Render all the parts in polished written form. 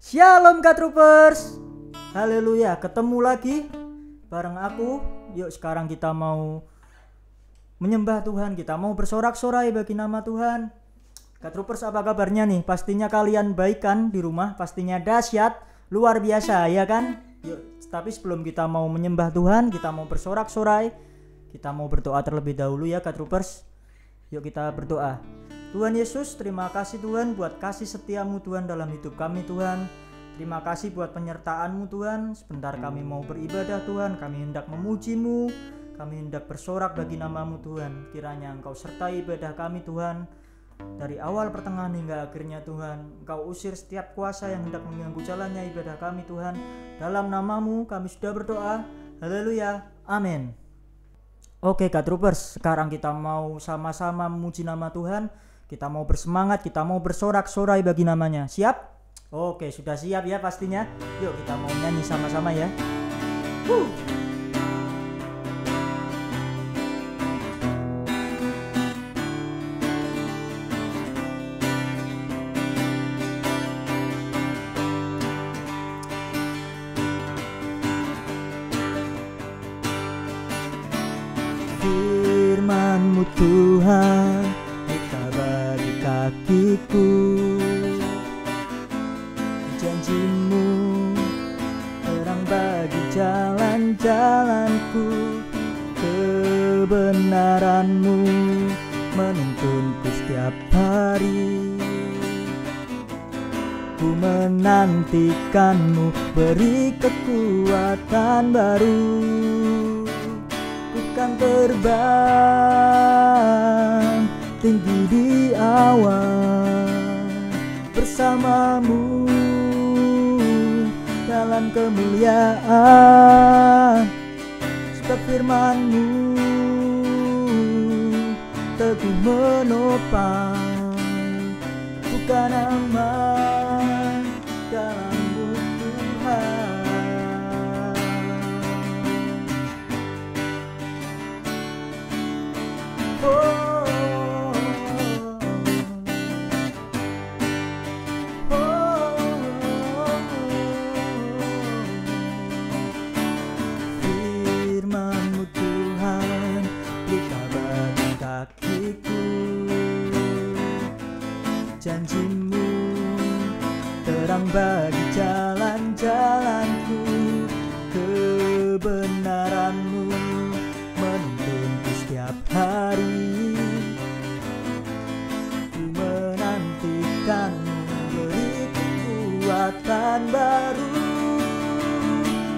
Shalom Kak Troopers. Haleluya, ketemu lagi bareng aku. Yuk sekarang kita mau menyembah Tuhan, kita mau bersorak-sorai bagi nama Tuhan. Kak Troopers, apa kabarnya nih? Pastinya kalian baik kan di rumah? Pastinya dahsyat, luar biasa ya kan? Yuk, tapi sebelum kita mau menyembah Tuhan, kita mau bersorak-sorai, kita mau berdoa terlebih dahulu ya Kak Troopers. Yuk kita berdoa. Tuhan Yesus, terima kasih Tuhan buat kasih setiamu Tuhan dalam hidup kami Tuhan. Terima kasih buat penyertaanmu Tuhan. Sebentar kami mau beribadah Tuhan, kami hendak memujimu, kami hendak bersorak bagi namamu Tuhan. Kiranya Engkau sertai ibadah kami Tuhan. Dari awal pertengahan hingga akhirnya Tuhan, Engkau usir setiap kuasa yang hendak mengganggu jalannya ibadah kami Tuhan. Dalam namamu kami sudah berdoa. Haleluya, amin. Oke Kak Troopers, sekarang kita mau sama-sama memuji nama Tuhan. Kita mau bersemangat, kita mau bersorak-sorai bagi namanya. Siap? Oke, sudah siap ya pastinya. Yuk kita mau nyanyi sama-sama ya. Firman-Mu Tuhan, bagi kakiku, janji-Mu terang bagi jalan-jalanku, kebenaran-Mu menuntunku setiap hari. Ku menantikan-Mu, beri kekuatan baru. Ku kan terbang tinggi di awan bersamamu dalam kemuliaan. Sebab firman-Mu teguh menopang, bukan aman dalam-Mu Tuhan. Firman-Mu Tuhan, pelita bagi kakiku, janji-Mu terang bagi jalan-jalanku, kebenaran-Mu menuntunku setiap hari. Ku menantikan-Mu, beri kekuatan baru.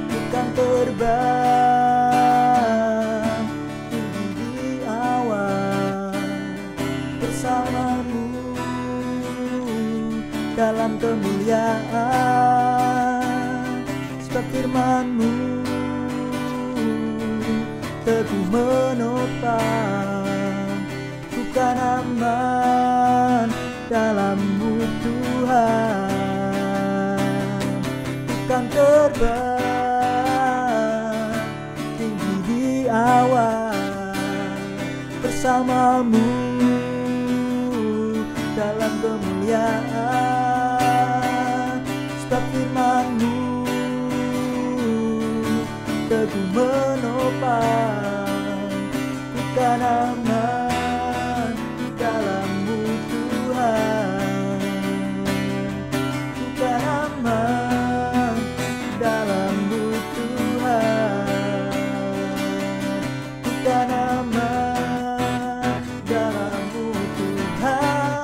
Bukan terbang tinggi di awan bersama-Mu dalam kemuliaan. Sebab firman-Mu teguh menopang, bukan aman dalam-Mu Tuhan. Bukan terbang tinggi di awan bersama-Mu dalam kemuliaan. Sebab firman-Mu teguh menopang, bukan aman dalam-Mu Tuhan. Bukan aman dalam-Mu Tuhan. Bukan aman dalam-Mu Tuhan.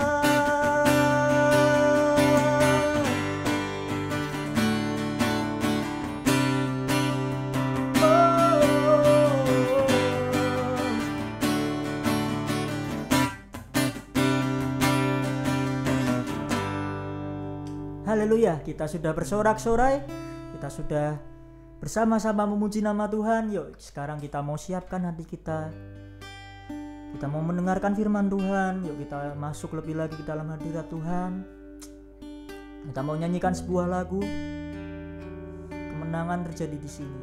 Haleluya, kita sudah bersorak-sorai, kita sudah bersama-sama memuji nama Tuhan. Yuk sekarang kita mau siapkan hati kita. Kita mau mendengarkan firman Tuhan. Yuk kita masuk lebih lagi ke dalam hadirat Tuhan. Kita mau nyanyikan sebuah lagu. Kemenangan terjadi di sini.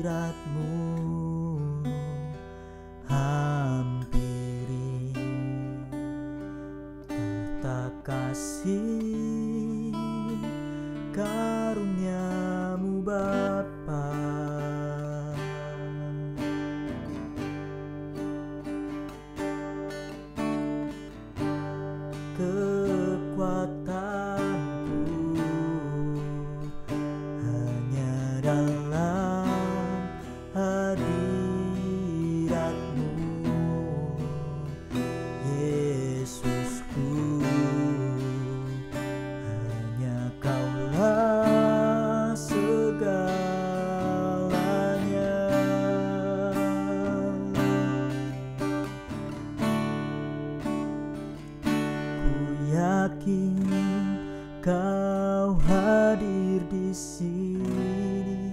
hadiratmu hampiri tahta kasih karuniamu Bapa. Kekuatanku hanya dalam hadiratmu, Yesusku, hanya Kaulah segalanya. Yakin Kau hadir di sini,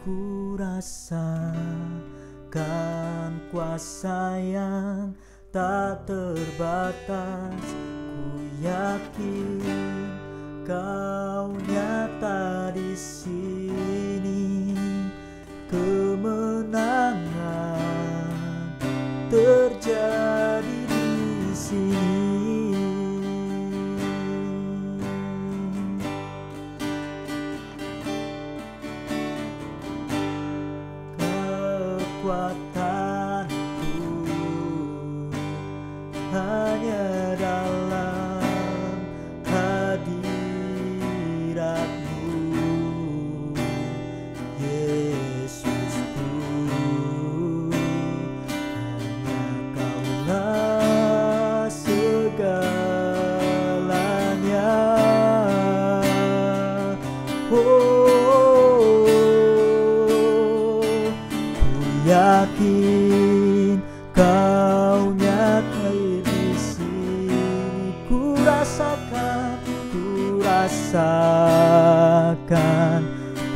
ku rasakan kuasa yang tak terbatas. Ku yakin Kau nyata di sini, kemenangan terjadi di sini. Kekuatanku hanya dalam hadiratmu, Yesusku, hanya Kaulah segalanya. Yakin Kau nyata di sini, ku rasakan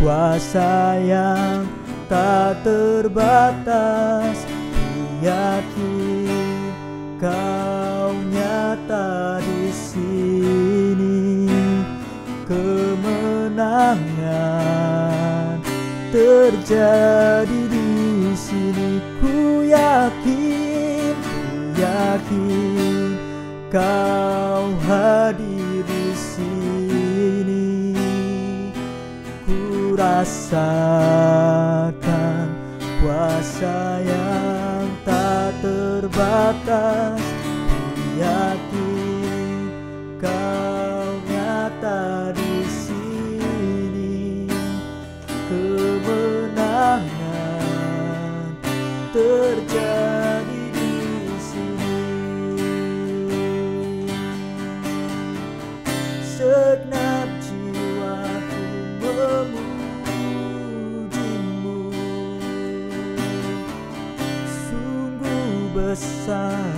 kuasa yang tak terbatas. Ku yakin Kau nyata di sini, kemenangan terjadi di sini. Ku yakin Kau hadir di sini, ku rasakan kuasa yang tak terbatas. Ku yakin Kau nyata di sini, kemenangan terjadi di sini. Segenap jiwaku memujimu, sungguh besar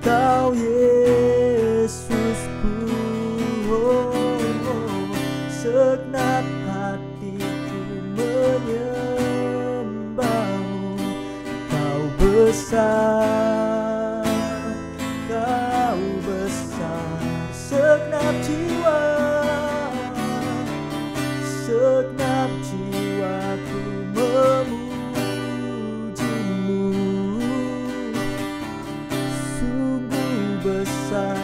Kau Yesusku. Segenap hatiku menyembahmu, Kau besar, Kau besar. Segenap jiwaku memujimu, sungguh besar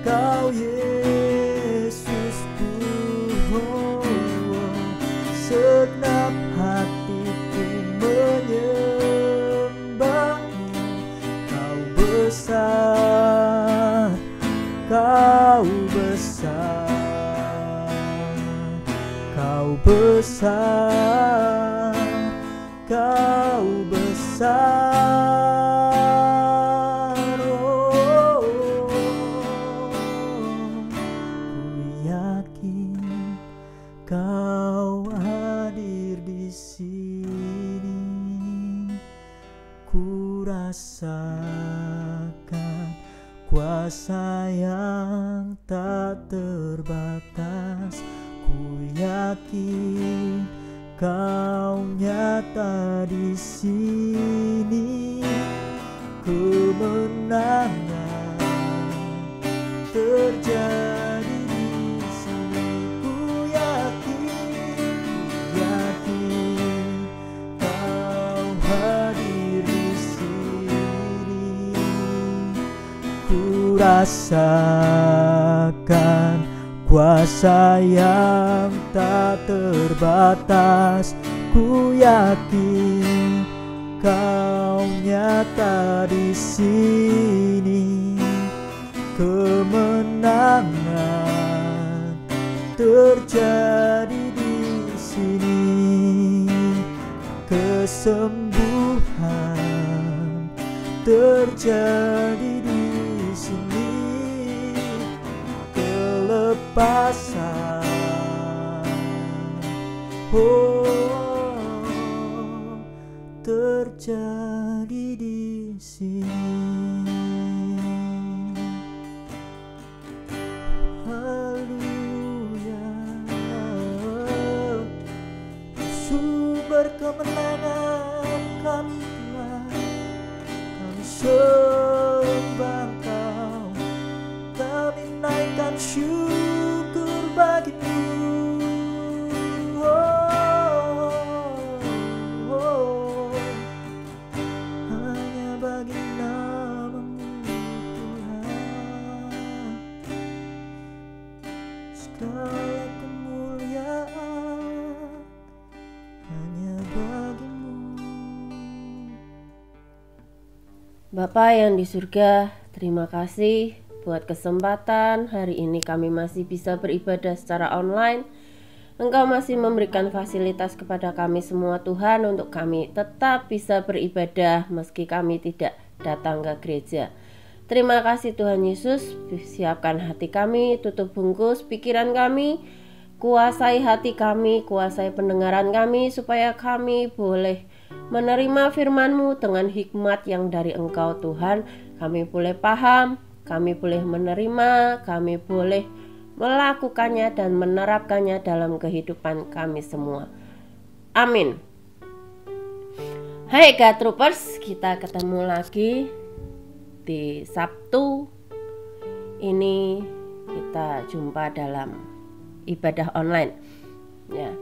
Kau Yesusku. Segenap hatiku menyembahmu, Kau besar, Kau besar, Kau besar, Kau besar. Oh, ku yakin Kau hadir di sini, ku rasakan kuasa yang tak terbatas. Ku yakin Kau nyata di sini, kemenangan terjadi di sini. Ku yakin rasakan kuasa yang tak terbatas. Ku yakin Kau nyata di sini. Kemenangan terjadi di sini. Kesembuhan terjadi di sini. Kelepasan terjadi di sini. Haleluya. Sumber kemenangan kami Tuhan, kami sembah Kau, kami naikkan syukur bagi-Mu. Hanya bagi nama-Mu Tuhan, segala kemuliaan hanya bagi-Mu. Bapa yang di surga, terima kasih buat kesempatan hari ini kami masih bisa beribadah secara online. Engkau masih memberikan fasilitas kepada kami semua Tuhan, untuk kami tetap bisa beribadah meski kami tidak datang ke gereja. Terima kasih Tuhan Yesus, siapkan hati kami, tutup bungkus pikiran kami, kuasai hati kami, kuasai pendengaran kami, supaya kami boleh menerima firman-Mu dengan hikmat yang dari Engkau Tuhan. Kami boleh paham, kami boleh menerima, kami boleh melakukannya dan menerapkannya dalam kehidupan kami semua. Amin. Hai God Troopers, kita ketemu lagi di Sabtu ini. Kita jumpa dalam ibadah online ya.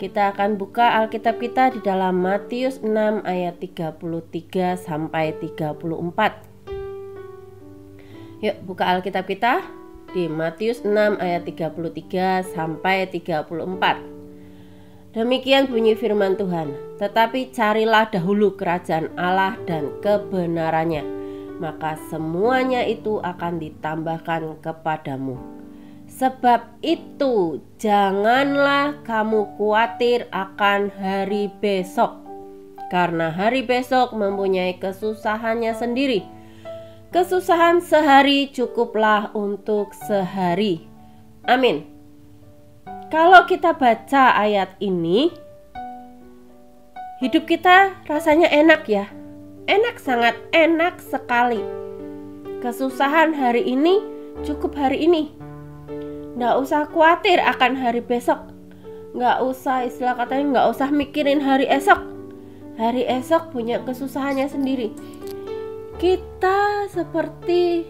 Kita akan buka Alkitab kita di dalam Matius 6 ayat 33 sampai 34. Yuk buka Alkitab kita di Matius 6 ayat 33 sampai 34. Demikian bunyi firman Tuhan. Tetapi carilah dahulu kerajaan Allah dan kebenarannya, maka semuanya itu akan ditambahkan kepadamu. Sebab itu janganlah kamu khawatir akan hari besok, karena hari besok mempunyai kesusahannya sendiri. Kesusahan sehari cukuplah untuk sehari. Amin. Kalau kita baca ayat ini, hidup kita rasanya enak ya. Enak, sangat enak sekali. Kesusahan hari ini cukup hari ini. Nggak usah khawatir akan hari besok. Nggak usah, istilah katanya nggak usah mikirin hari esok. Hari esok punya kesusahannya sendiri. Kita seperti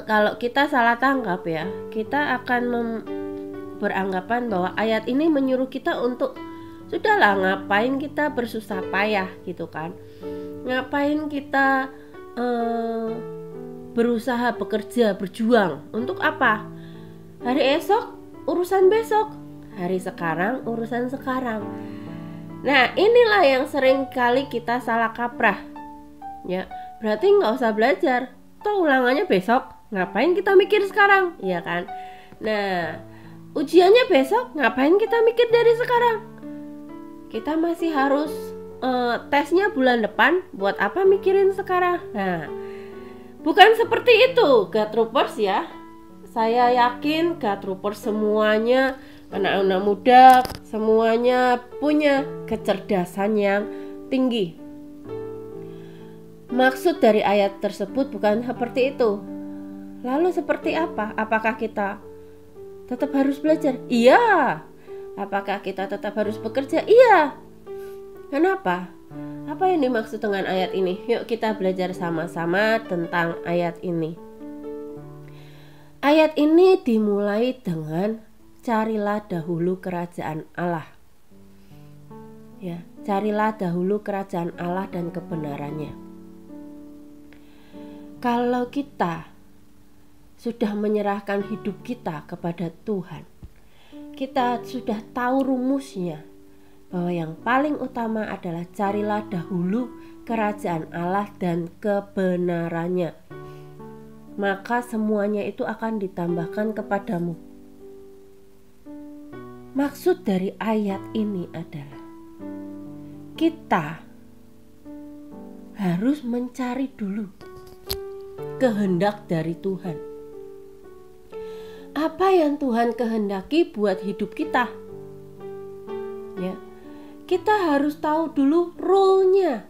kalau kita salah tangkap ya, kita akan beranggapan bahwa ayat ini menyuruh kita untuk sudahlah, ngapain kita bersusah payah gitu kan, ngapain kita berusaha, bekerja, berjuang untuk apa? Hari esok urusan besok, hari sekarang urusan sekarang. Nah inilah yang sering kali kita salah kaprah ya. Berarti nggak usah belajar, toh ulangannya besok, ngapain kita mikir sekarang, ya kan? Nah ujiannya besok, ngapain kita mikir dari sekarang? Kita masih harus tesnya bulan depan, buat apa mikirin sekarang? Nah bukan seperti itu God Troopers ya. Saya yakin God Troopers semuanya, anak-anak muda semuanya punya kecerdasan yang tinggi. Maksud dari ayat tersebut bukan seperti itu. Lalu seperti apa? Apakah kita tetap harus belajar? Iya. Apakah kita tetap harus bekerja? Iya. Kenapa? Apa yang dimaksud dengan ayat ini? Yuk kita belajar sama-sama tentang ayat ini. Ayat ini dimulai dengan carilah dahulu kerajaan Allah. Ya, carilah dahulu kerajaan Allah dan kebenarannya. Kalau kita sudah menyerahkan hidup kita kepada Tuhan, kita sudah tahu rumusnya, bahwa yang paling utama adalah carilah dahulu kerajaan Allah dan kebenarannya, maka semuanya itu akan ditambahkan kepadamu. Maksud dari ayat ini adalah kita harus mencari dulu kehendak dari Tuhan. Apa yang Tuhan kehendaki buat hidup kita? Ya, kita harus tahu dulu rule-nya,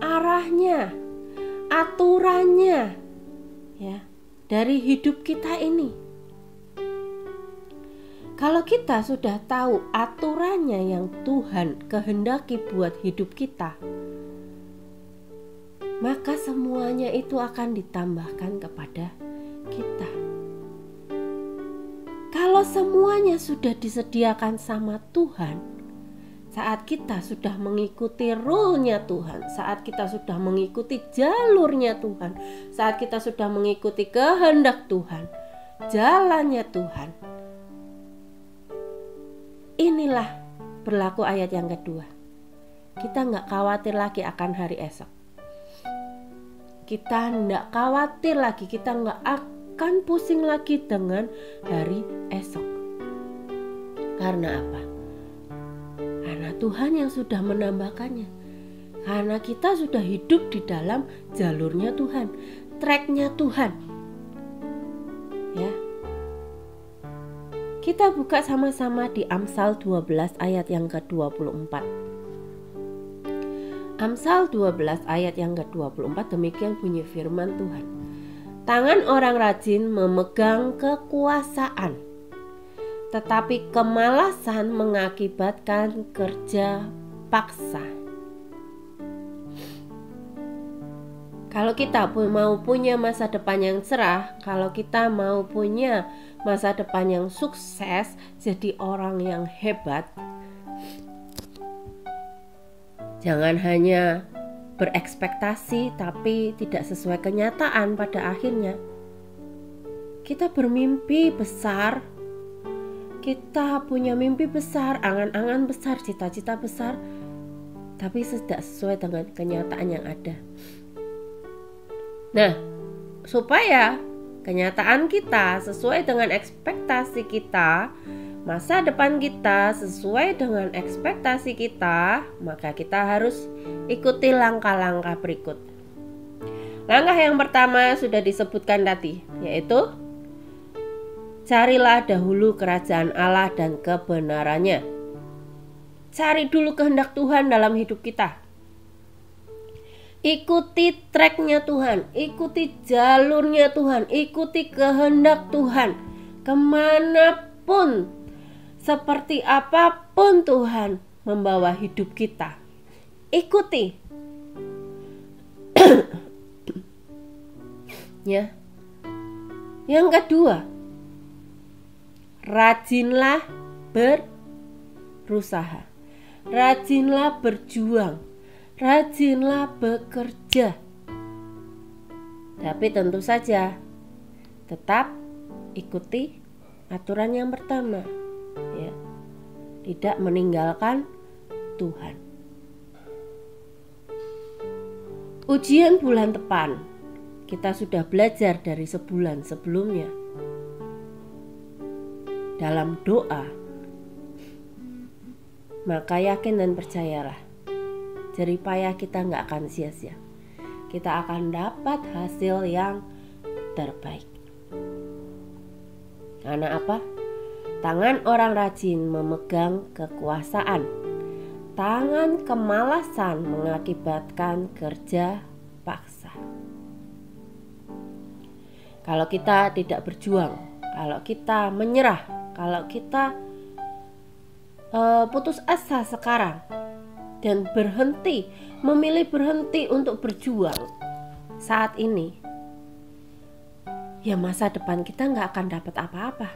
arahnya, aturannya, ya, dari hidup kita ini. Kalau kita sudah tahu aturannya yang Tuhan kehendaki buat hidup kita, maka semuanya itu akan ditambahkan kepada kita. Kalau semuanya sudah disediakan sama Tuhan, saat kita sudah mengikuti rule-nya Tuhan, saat kita sudah mengikuti jalurnya Tuhan, saat kita sudah mengikuti kehendak Tuhan, jalannya Tuhan, inilah berlaku ayat yang kedua. Kita nggak khawatir lagi akan hari esok. Kita nggak khawatir lagi, kita nggak akan pusing lagi dengan hari esok. Karena apa? Karena Tuhan yang sudah menambahkannya. Karena kita sudah hidup di dalam jalurnya Tuhan, tracknya Tuhan. Ya. Kita buka sama-sama di Amsal 12 ayat yang ke-24. Amsal 12 ayat yang ke-24, demikian bunyi firman Tuhan. Tangan orang rajin memegang kekuasaan, tetapi kemalasan mengakibatkan kerja paksa. Kalau kita mau punya masa depan yang cerah, kalau kita mau punya masa depan yang sukses, jadi orang yang hebat, jangan hanya berekspektasi tapi tidak sesuai kenyataan pada akhirnya. Kita bermimpi besar, kita punya mimpi besar, angan-angan besar, cita-cita besar, tapi tidak sesuai dengan kenyataan yang ada. Nah, supaya kenyataan kita sesuai dengan ekspektasi kita, masa depan kita sesuai dengan ekspektasi kita, maka kita harus ikuti langkah-langkah berikut. Langkah yang pertama sudah disebutkan tadi, yaitu carilah dahulu kerajaan Allah dan kebenarannya. Cari dulu kehendak Tuhan dalam hidup kita. Ikuti tracknya Tuhan, ikuti jalurnya Tuhan, ikuti kehendak Tuhan. Kemanapun, seperti apapun Tuhan membawa hidup kita, ikuti. Ya. Yang kedua, rajinlah berusaha, rajinlah berjuang, rajinlah bekerja. Tapi tentu saja tetap ikuti aturan yang pertama, ya. Tidak meninggalkan Tuhan. Ujian bulan depan kita sudah belajar dari sebulan sebelumnya. Dalam doa, maka yakin dan percayalah, jerih payah kita gak akan sia-sia. Kita akan dapat hasil yang terbaik. Karena apa? Tangan orang rajin memegang kekuasaan. Tangan kemalasan mengakibatkan kerja paksa. Kalau kita tidak berjuang, kalau kita menyerah, kalau kita putus asa sekarang dan memilih berhenti untuk berjuang saat ini, ya masa depan kita gak akan dapat apa-apa.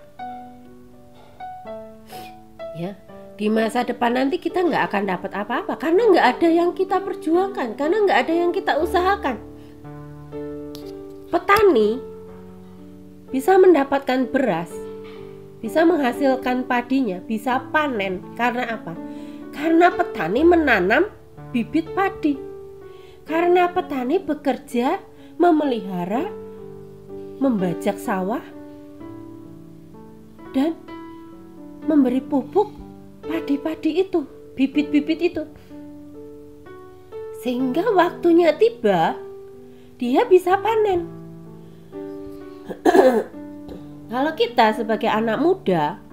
Ya, di masa depan nanti kita gak akan dapat apa-apa karena gak ada yang kita perjuangkan, karena gak ada yang kita usahakan. petani bisa mendapatkan beras, bisa menghasilkan padinya, bisa panen. Karena apa? Karena petani menanam bibit padi. Karena petani bekerja, memelihara, membajak sawah, dan memberi pupuk padi-padi itu, bibit-bibit itu. Sehingga waktunya tiba, dia bisa panen. Kalau kita sebagai anak muda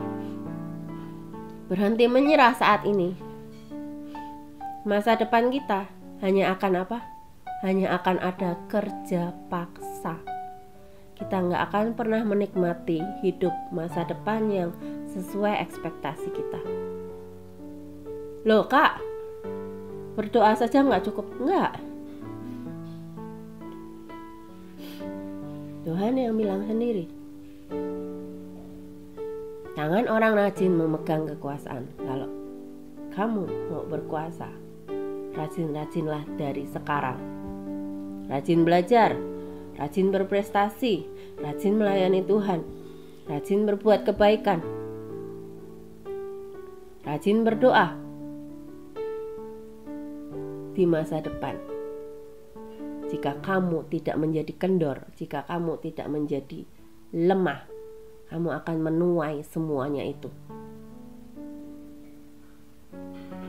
berhenti menyerah saat ini, masa depan kita hanya akan apa? Hanya akan ada kerja paksa. Kita nggak akan pernah menikmati hidup masa depan yang sesuai ekspektasi kita. Loh kak, berdoa saja nggak cukup? Nggak. Tuhan yang bilang sendiri, jangan orang rajin memegang kekuasaan. Kalau kamu mau berkuasa, rajin-rajinlah dari sekarang. Rajin belajar, rajin berprestasi, rajin melayani Tuhan, rajin berbuat kebaikan, rajin berdoa di masa depan. Jika kamu tidak menjadi kendor, jika kamu tidak menjadi lemah, kamu akan menuai semuanya itu.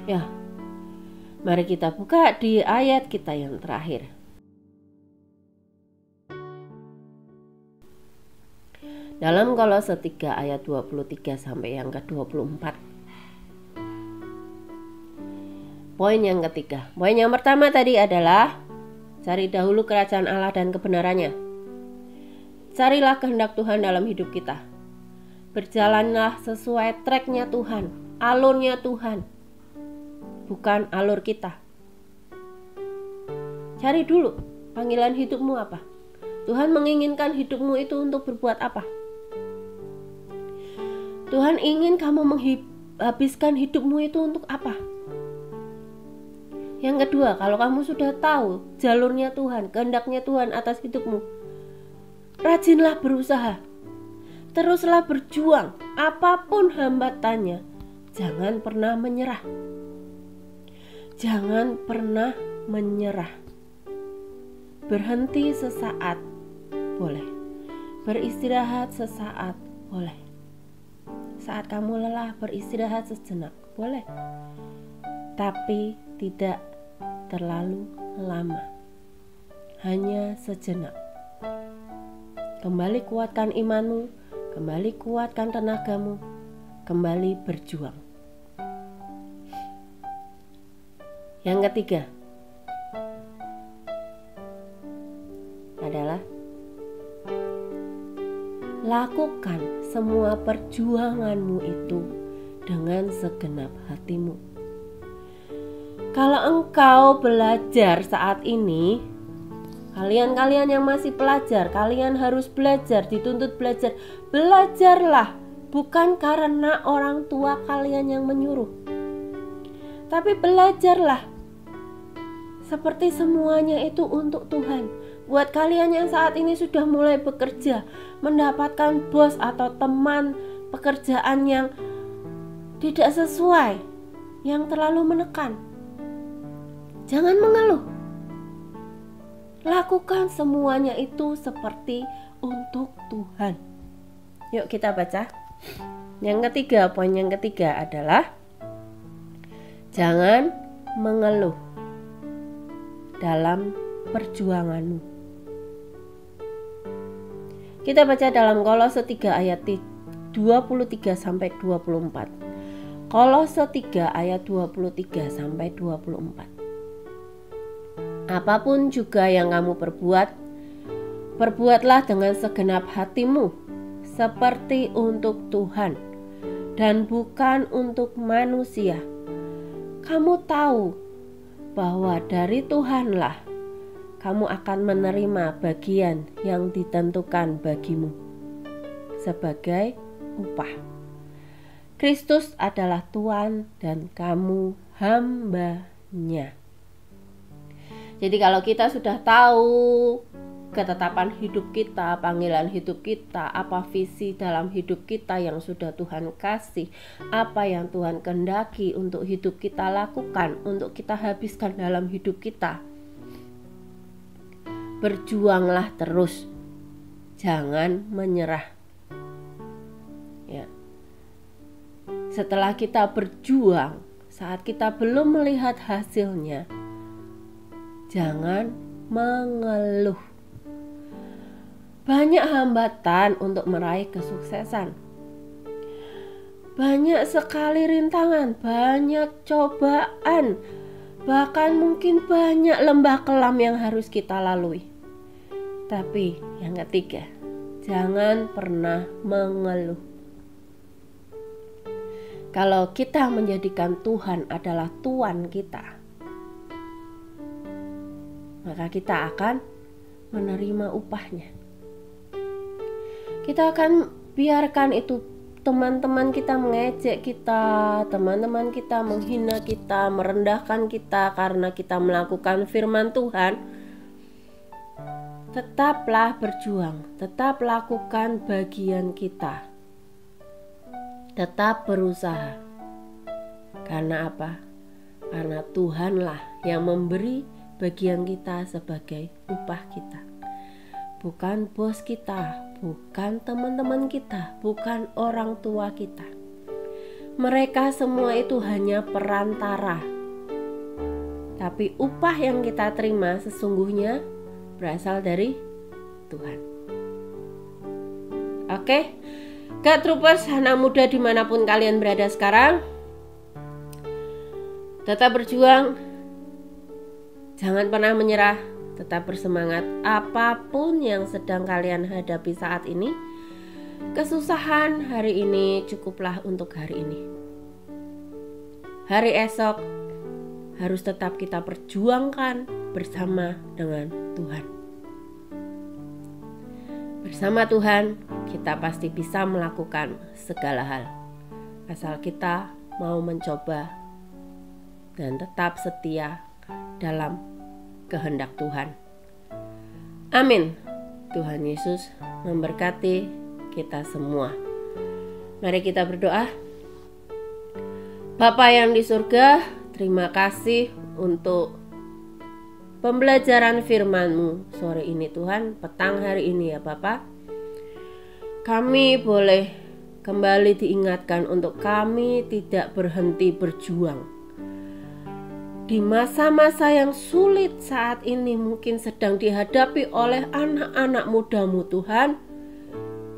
Ya, mari kita buka di ayat kita yang terakhir. Dalam Kolose 3 ayat 23 sampai yang ke-24. Poin yang ketiga. Poin yang pertama tadi adalah cari dahulu kerajaan Allah dan kebenarannya. Carilah kehendak Tuhan dalam hidup kita. Berjalanlah sesuai tracknya Tuhan, alurnya Tuhan, bukan alur kita. Cari dulu panggilan hidupmu apa. Tuhan menginginkan hidupmu itu untuk berbuat apa. Tuhan ingin kamu menghabiskan hidupmu itu untuk apa? Yang kedua, kalau kamu sudah tahu jalurnya Tuhan, kehendaknya Tuhan atas hidupmu, rajinlah berusaha. Teruslah berjuang, apapun hambatannya. Jangan pernah menyerah. Jangan pernah menyerah. Berhenti sesaat, boleh. Beristirahat sesaat, boleh. Saat kamu lelah, beristirahat sejenak, boleh. Tapi tidak terlalu lama. Hanya sejenak. Kembali kuatkan imanmu, kembali kuatkan tenagamu, kembali berjuang. Yang ketiga adalah lakukan semua perjuanganmu itu dengan segenap hatimu. Kalau engkau belajar saat ini, kalian yang masih pelajar, kalian harus belajar, dituntut belajar. Belajarlah, bukan karena orang tua kalian yang menyuruh, tapi belajarlah. Seperti semuanya itu untuk Tuhan. Buat kalian yang saat ini sudah mulai bekerja, mendapatkan bos atau teman pekerjaan yang tidak sesuai, yang terlalu menekan, jangan mengeluh. Lakukan semuanya itu seperti untuk Tuhan. Yuk kita baca. Yang ketiga, poin yang ketiga adalah jangan mengeluh dalam perjuanganmu. Kita baca dalam Kolose 3 ayat 23 sampai 24. Kolose 3 ayat 23 sampai 24. Apapun juga yang kamu perbuat, perbuatlah dengan segenap hatimu, seperti untuk Tuhan dan bukan untuk manusia. Kamu tahu bahwa dari Tuhanlah kamu akan menerima bagian yang ditentukan bagimu sebagai upah. Kristus adalah Tuhan dan kamu hambanya. Jadi kalau kita sudah tahu ketetapan hidup kita, panggilan hidup kita, apa visi dalam hidup kita yang sudah Tuhan kasih, apa yang Tuhan kehendaki untuk hidup kita lakukan, untuk kita habiskan dalam hidup kita. Berjuanglah terus, jangan menyerah. Ya. Setelah kita berjuang, saat kita belum melihat hasilnya, jangan mengeluh. Banyak hambatan untuk meraih kesuksesan. Banyak sekali rintangan, banyak cobaan, bahkan mungkin banyak lembah kelam yang harus kita lalui. Tapi yang ketiga, jangan pernah mengeluh. Kalau kita menjadikan Tuhan adalah Tuan kita, maka kita akan menerima upahnya. Kita akan biarkan itu teman-teman kita mengejek kita, teman-teman kita menghina kita, merendahkan kita karena kita melakukan firman Tuhan. Tetaplah berjuang, tetap lakukan bagian kita, tetap berusaha. Karena apa? Karena Tuhanlah yang memberi bagian kita sebagai upah kita. Bukan bos kita, bukan teman-teman kita, bukan orang tua kita. Mereka semua itu hanya perantara. Tapi upah yang kita terima sesungguhnya berasal dari Tuhan. Oke, God Troopers, anak muda dimanapun kalian berada sekarang, tetap berjuang, jangan pernah menyerah, tetap bersemangat. Apapun yang sedang kalian hadapi saat ini, kesusahan hari ini cukuplah untuk hari ini. Hari esok harus tetap kita perjuangkan bersama dengan Tuhan. Bersama Tuhan, kita pasti bisa melakukan segala hal. Asal kita mau mencoba dan tetap setia dalam kehendak Tuhan. Amin. Tuhan Yesus memberkati kita semua. Mari kita berdoa. Bapa yang di surga, terima kasih untuk pembelajaran firman-Mu sore ini Tuhan, petang hari ini ya Bapa. Kami boleh kembali diingatkan untuk kami tidak berhenti berjuang. Di masa-masa yang sulit saat ini mungkin sedang dihadapi oleh anak-anak muda-Mu Tuhan,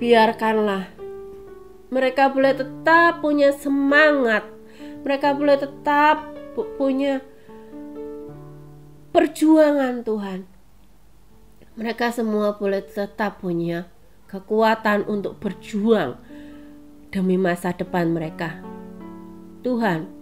biarkanlah mereka boleh tetap punya semangat, mereka boleh tetap punya perjuangan Tuhan. Mereka semua boleh tetap punya kekuatan untuk berjuang demi masa depan mereka. Tuhan,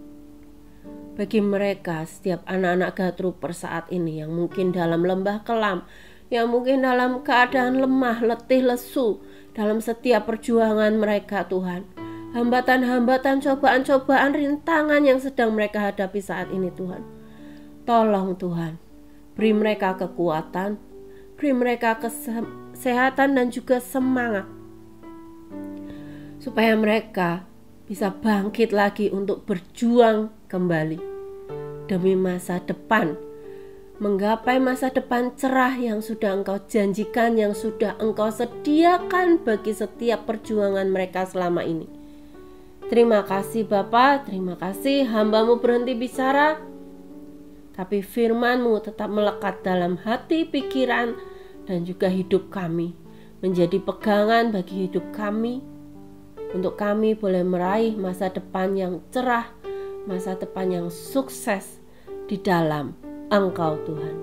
bagi mereka, setiap anak-anak God Troopers saat ini yang mungkin dalam lembah kelam, yang mungkin dalam keadaan lemah, letih, lesu, dalam setiap perjuangan mereka Tuhan, hambatan-hambatan, cobaan-cobaan, rintangan yang sedang mereka hadapi saat ini Tuhan, tolong Tuhan, beri mereka kekuatan, beri mereka kesehatan dan juga semangat, supaya mereka bisa bangkit lagi untuk berjuang kembali demi masa depan, menggapai masa depan cerah yang sudah Engkau janjikan, yang sudah Engkau sediakan bagi setiap perjuangan mereka selama ini. Terima kasih Bapa, terima kasih hamba-Mu berhenti bicara, tapi firman-Mu tetap melekat dalam hati, pikiran, dan juga hidup kami, menjadi pegangan bagi hidup kami, untuk kami boleh meraih masa depan yang cerah, masa depan yang sukses di dalam Engkau Tuhan.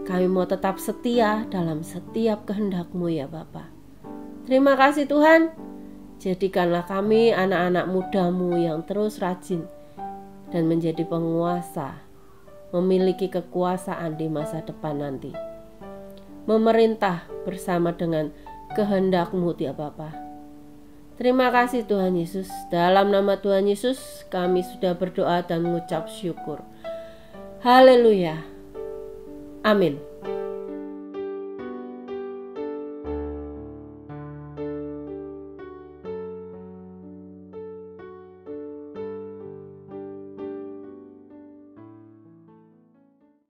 Kami mau tetap setia dalam setiap kehendak-Mu ya Bapa. Terima kasih Tuhan. Jadikanlah kami anak-anak muda-Mu yang terus rajin dan menjadi penguasa, memiliki kekuasaan di masa depan nanti, memerintah bersama dengan kehendak-Mu ya Bapa. Terima kasih Tuhan Yesus. Dalam nama Tuhan Yesus kami sudah berdoa dan mengucap syukur. Haleluya. Amin.